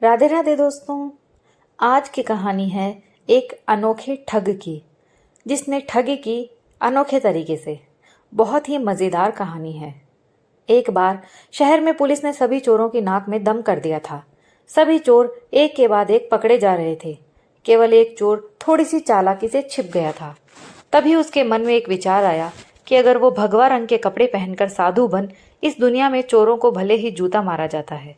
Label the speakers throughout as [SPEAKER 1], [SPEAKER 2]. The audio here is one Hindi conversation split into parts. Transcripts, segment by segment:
[SPEAKER 1] राधे राधे दोस्तों। आज की कहानी है एक अनोखे ठग की, जिसने ठगी की अनोखे तरीके से। बहुत ही मज़ेदार कहानी है। एक बार शहर में पुलिस ने सभी चोरों की नाक में दम कर दिया था। सभी चोर एक के बाद एक पकड़े जा रहे थे। केवल एक चोर थोड़ी सी चालाकी से छिप गया था। तभी उसके मन में एक विचार आया कि अगर वो भगवा रंग के कपड़े पहनकर साधु बन इस दुनिया में चोरों को भले ही जूता मारा जाता है,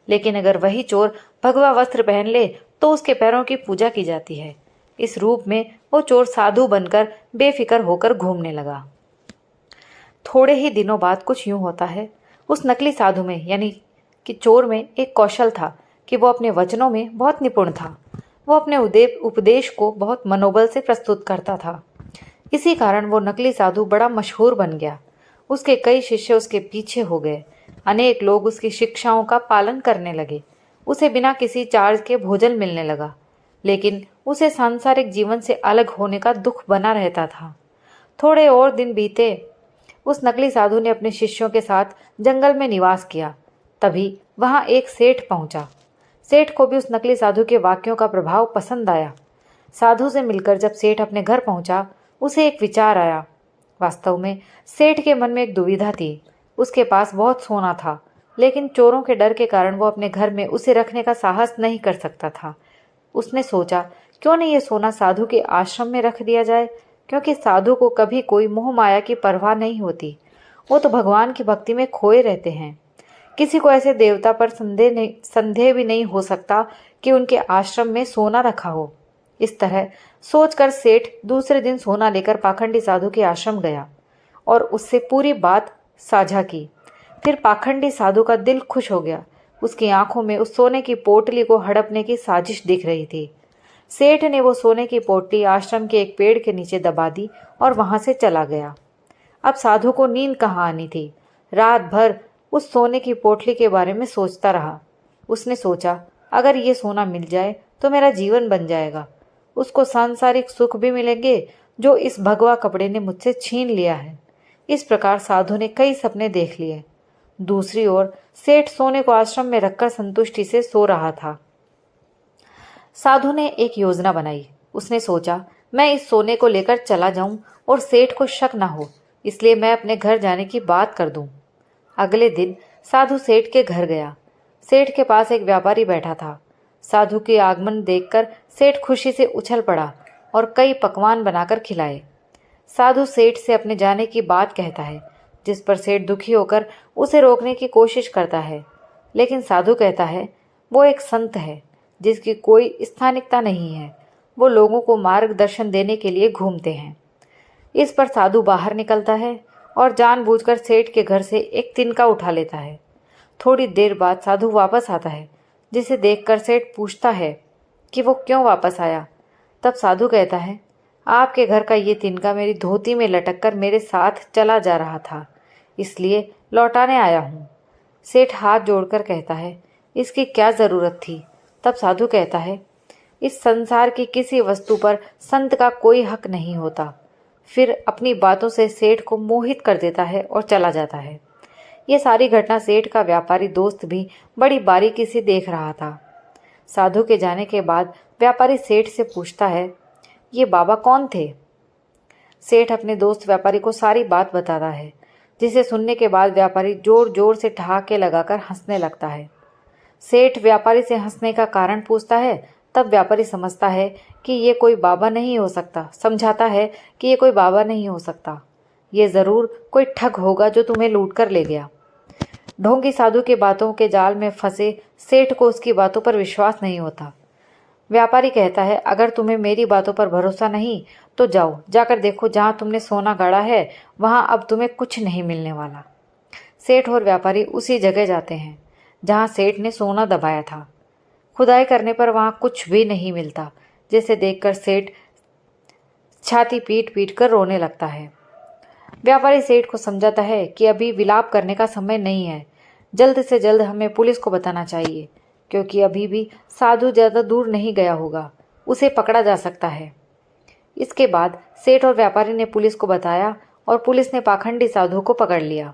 [SPEAKER 1] लेकिन अगर वही चोर भगवा वस्त्र पहन ले तो उसके पैरों की पूजा की जाती है। इस रूप में वो चोर साधु बनकर बेफिक्र होकर घूमने लगा। थोड़े ही दिनों बाद कुछ यूं होता है। उस नकली साधु में यानी कि चोर में एक कौशल था कि वो अपने वचनों में बहुत निपुण था। वो अपने उपदेश को बहुत मनोबल से प्रस्तुत करता था। इसी कारण वो नकली साधु बड़ा मशहूर बन गया। उसके कई शिष्य उसके पीछे हो गए। अनेक लोग उसकी शिक्षाओं का पालन करने लगे। उसे बिना किसी चार्ज के भोजन मिलने लगा, लेकिन उसे सांसारिक जीवन से अलग होने का दुख बना रहता था। थोड़े और दिन बीते। उस नकली साधु ने अपने शिष्यों के साथ जंगल में निवास किया। तभी वहां एक सेठ पहुंचा। सेठ को भी उस नकली साधु के वाक्यों का प्रभाव पसंद आया। साधु से मिलकर जब सेठ अपने घर पहुंचा, उसे एक विचार आया। वास्तव में सेठ के मन में एक दुविधा थी। उसके पास बहुत सोना था, लेकिन चोरों के डर के कारण वो अपने घर में उसे रखने का साहस नहीं कर सकता था। उसने सोचा, क्यों नहीं ये सोना साधु के आश्रम में रख दिया जाए, क्योंकि साधु को कभी कोई मोह माया की परवाह नहीं होती। वो तो भगवान की भक्ति में खोए रहते हैं। किसी को ऐसे देवता पर संदेह भी नहीं हो सकता कि उनके आश्रम में सोना रखा हो। इस तरह सोचकर सेठ दूसरे दिन सोना लेकर पाखंडी साधु के आश्रम गया और उससे पूरी बात साझा की। फिर पाखंडी साधु का दिल खुश हो गया। उसकी आंखों में उस सोने की पोटली को हड़पने की साजिश दिख रही थी। सेठ ने वो सोने की पोटली आश्रम के एक पेड़ के नीचे दबा दी और वहां से चला गया। अब साधु को नींद कहाँ आनी थी। रात भर उस सोने की पोटली के बारे में सोचता रहा। उसने सोचा, अगर ये सोना मिल जाए तो मेरा जीवन बन जाएगा। उसको सांसारिक सुख भी मिलेंगे जो इस भगवा कपड़े ने मुझसे छीन लिया है। इस प्रकार साधु ने कई सपने देख लिए। दूसरी ओर सेठ सोने को आश्रम में रखकर संतुष्टि से सो रहा था। साधु ने एक योजना बनाई। उसने सोचा, मैं इस सोने को लेकर चला जाऊं और सेठ को शक न हो, इसलिए मैं अपने घर जाने की बात कर दूं। अगले दिन साधु सेठ के घर गया। सेठ के पास एक व्यापारी बैठा था। साधु के आगमन देखकर सेठ खुशी से उछल पड़ा और कई पकवान बनाकर खिलाए। साधु सेठ से अपने जाने की बात कहता है, जिस पर सेठ दुखी होकर उसे रोकने की कोशिश करता है। लेकिन साधु कहता है, वो एक संत है जिसकी कोई स्थानिकता नहीं है। वो लोगों को मार्गदर्शन देने के लिए घूमते हैं। इस पर साधु बाहर निकलता है और जानबूझकर सेठ के घर से एक तिनका उठा लेता है। थोड़ी देर बाद साधु वापस आता है, जिसे देखकर सेठ पूछता है कि वो क्यों वापस आया। तब साधु कहता है, आपके घर का ये तिनका मेरी धोती में लटककर मेरे साथ चला जा रहा था, इसलिए लौटाने आया हूँ। सेठ हाथ जोड़कर कहता है, इसकी क्या ज़रूरत थी। तब साधु कहता है, इस संसार की किसी वस्तु पर संत का कोई हक नहीं होता। फिर अपनी बातों से सेठ को मोहित कर देता है और चला जाता है। ये सारी घटना सेठ का व्यापारी दोस्त भी बड़ी बारीकी से देख रहा था। साधु के जाने के बाद व्यापारी सेठ से पूछता है, ये बाबा कौन थे। सेठ अपने दोस्त व्यापारी को सारी बात बताता है, जिसे सुनने के बाद व्यापारी जोर जोर से ठहाके लगाकर हंसने लगता है। सेठ व्यापारी से हंसने का कारण पूछता है। तब व्यापारी समझता है कि ये कोई बाबा नहीं हो सकता। समझाता है कि ये कोई बाबा नहीं हो सकता, ये ज़रूर कोई ठग होगा जो तुम्हें लूट कर ले गया। ढोंगी साधु के बातों के जाल में फंसे सेठ को उसकी बातों पर विश्वास नहीं होता। व्यापारी कहता है, अगर तुम्हें मेरी बातों पर भरोसा नहीं तो जाओ, जाकर देखो, जहाँ तुमने सोना गाड़ा है वहाँ अब तुम्हें कुछ नहीं मिलने वाला। सेठ और व्यापारी उसी जगह जाते हैं जहाँ सेठ ने सोना दबाया था। खुदाई करने पर वहाँ कुछ भी नहीं मिलता, जिसे देखकर सेठ छाती पीट पीट कर रोने लगता है। व्यापारी सेठ को समझाता है कि अभी विलाप करने का समय नहीं है, जल्द से जल्द हमें पुलिस को बताना चाहिए, क्योंकि अभी भी साधु ज़्यादा दूर नहीं गया होगा, उसे पकड़ा जा सकता है। इसके बाद सेठ और व्यापारी ने पुलिस को बताया और पुलिस ने पाखंडी साधु को पकड़ लिया।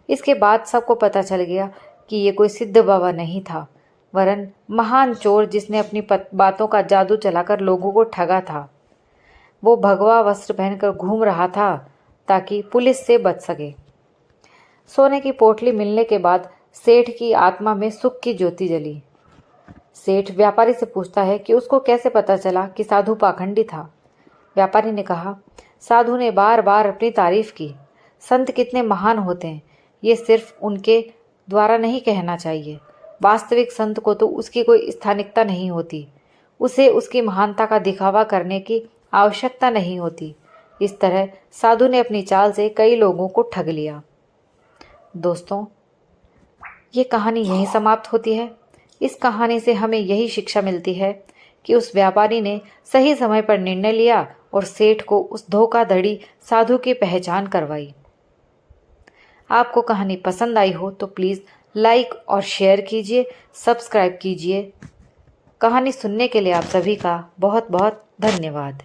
[SPEAKER 1] इसके बाद सबको पता चल गया कि ये कोई सिद्ध बाबा नहीं था, वरन महान चोर जिसने अपनी बातों का जादू चलाकर लोगों को ठगा था। वो भगवा वस्त्र पहनकर घूम रहा था ताकि पुलिस से बच सके। सोने की पोटली मिलने के बाद सेठ की आत्मा में सुख की ज्योति जली। सेठ व्यापारी से पूछता है कि उसको कैसे पता चला कि साधु पाखंडी था। व्यापारी ने कहा, साधु ने बार बार अपनी तारीफ की। संत कितने महान होते हैं, ये सिर्फ उनके द्वारा नहीं कहना चाहिए। वास्तविक संत को तो उसकी कोई स्थानिकता नहीं होती, उसे उसकी महानता का दिखावा करने की आवश्यकता नहीं होती। इस तरह साधु ने अपनी चाल से कई लोगों को ठग लिया। दोस्तों, ये कहानी यहीं समाप्त होती है। इस कहानी से हमें यही शिक्षा मिलती है कि उस व्यापारी ने सही समय पर निर्णय लिया और सेठ को उस धोखाधड़ी साधु की पहचान करवाई। आपको कहानी पसंद आई हो तो प्लीज़ लाइक और शेयर कीजिए, सब्सक्राइब कीजिए। कहानी सुनने के लिए आप सभी का बहुत बहुत धन्यवाद।